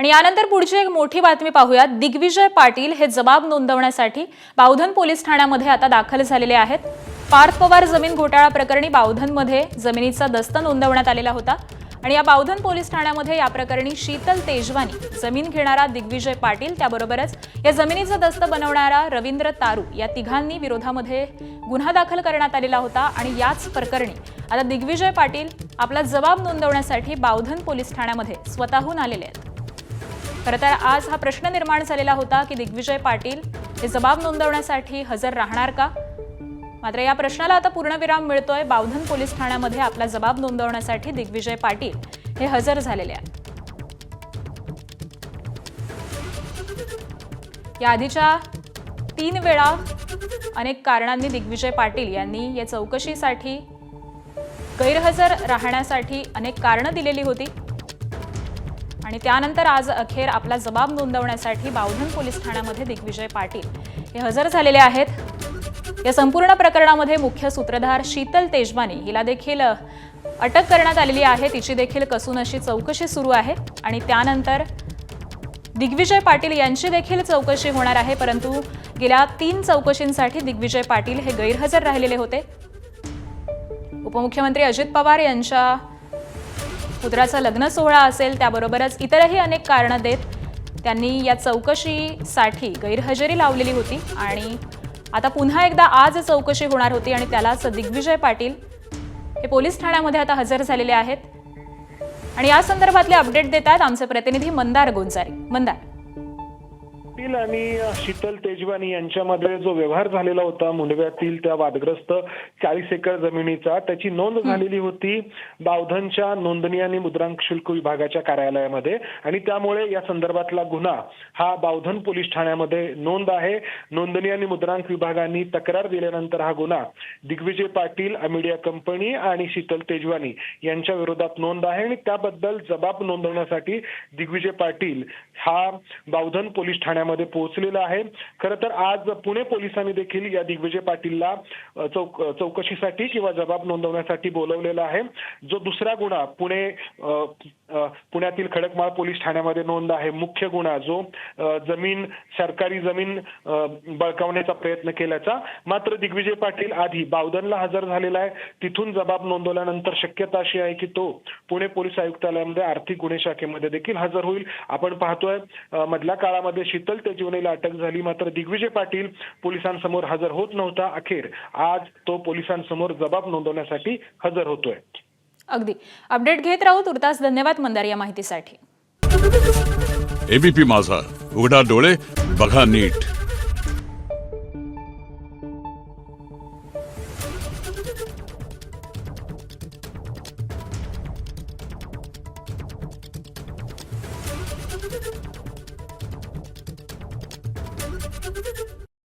आणि यानंतर पुढची एक मोठी बातमी पाहूया। दिग्विजय पाटील हे जबाब नोंदवण्यासाठी बावधन पोलीस ठाण्यामध्ये आता दाखल झालेले आहेत। पार्थ पवार जमीन घोटाळा प्रकरणी बावधनमध्ये जमिनीचा दस्त नोंदवण्यात आलेला होता आणि या बावधन पोलीस ठाण्यामध्ये या प्रकरणी शीतल तेजवानी, जमीन घेणारा दिग्विजय पाटील, त्याबरोबरच या जमिनीचा दस्त बनवणारा रवींद्र तारू या तिघांनी विरोधामध्ये गुन्हा दाखल करण्यात आलेला होता आणि याच प्रकरणी आता दिग्विजय पाटील आपला जबाब नोंदवण्यासाठी बावधन पोलीस ठाण्यामध्ये स्वतःहून आलेले आहेत। खरं तर आज हा प्रश्न निर्माण झालेला होता की दिग्विजय पाटील हे जबाब नोंदवण्यासाठी हजर राहणार का? मात्र या प्रश्नाला आता पूर्णविराम मिळतोय। बावधन पोलीस ठाण्यामध्ये आपला जबाब नोंदवण्यासाठी दिग्विजय पाटील हे हजर झालेले आहेत। या आधीच्या 3 वेळा अनेक कारणांनी दिग्विजय पाटील यांनी या चौकशीसाठी गैरहजर राहण्यासाठी अनेक कारणं दिलेली होती आणि त्यानंतर आज अखेर आपला जबाब नोंदवण्यासाठी बावधन पोलीस ठाण्यामध्ये दिग्विजय पाटील हे हजर झालेले आहेत। या संपूर्ण प्रकरणामध्ये मुख्य सूत्रधार शीतल तेजवानी हिला देखील अटक करण्यात आलेली आहे। तिची देखील कसून अशी चौकशी सुरू आहे आणि त्यानंतर दिग्विजय पाटील यांची देखील चौकशी होणार आहे। परंतु गेल्या 3 चौकशींसाठी दिग्विजय पाटील हे गैरहजर राहिलेले होते। उपमुख्यमंत्री अजित पवार यांच्या पुत्राचा लग्न सोहळा असेल, त्याबरोबरच इतरही अनेक कारणं देत त्यांनी या चौकशीसाठी गैरहजेरी लावलेली होती आणि आता पुन्हा एकदा आज चौकशी होणार होती आणि त्यालाच दिग्विजय पाटील हे पोलीस ठाण्यामध्ये आता हजर झालेले आहेत आणि या संदर्भातले अपडेट देतात आमचे प्रतिनिधी मंदार गोंजारी। मंदार, पाटील आणि शीतल तेजवानी यांच्यामध्ये जो व्यवहार झालेला होता मुंडव्यातील त्या वादग्रस्त 40 एकर जमिनीचा, त्याची नोंद झालेली होती बावधनच्या नोंदणी आणि मुद्रांक शुल्क विभागाच्या कार्यालयामध्ये आणि त्यामुळे या संदर्भातला गुन्हा हा बावधन पोलीस ठाण्यामध्ये नोंद आहे। नोंदणी आणि मुद्रांक विभागाने तक्रार दिल्यानंतर हा गुन्हा दिग्विजय पाटील, अमिडिया कंपनी आणि शीतल तेजवानी यांच्या विरोधात नोंद आहे आणि त्याबद्दल जबाब नोंदवण्यासाठी दिग्विजय पाटील हा बावधन पोलीस ठाण्यामध्ये पोहोचलेला आहे। खरं तर आज पुणे पोलिसांनी देखील या दिग्विजय पाटीलला चौकशीसाठी किंवा जबाब नोंदवण्यासाठी बोलवलेला आहे। जो दुसरा गुन्हा पुण्यातील खडकमाळ पोलीस ठाण्यामध्ये नोंद आहे, मुख्य गुन्हा जो सरकारी जमीन बळकावण्याचा प्रयत्न केल्याचा, मात्र दिग्विजय पाटील आधी बावधनला हजर झालेला आहे। तिथून जबाब नोंदवल्यानंतर शक्यता अशी आहे की तो पुणे पोलीस आयुक्तालयामध्ये आर्थिक गुन्हे शाखेमध्ये देखील हजर होईल। आपण पाहतोय मधल्या काळामध्ये शीतल तेजवानीला अटक झाली, मात्र दिग्विजय पाटील पोलिसांसमोर हजर होत नव्हता। अखेर आज तो पोलिसांसमोर जबाब नोंदवण्यासाठी हजर होतोय। अगदी अपडेट घेत राहू। तुर्तास धन्यवाद मंदार या माहितीसाठी। एबीपी माझा, उघडा डोळे बघा नीट।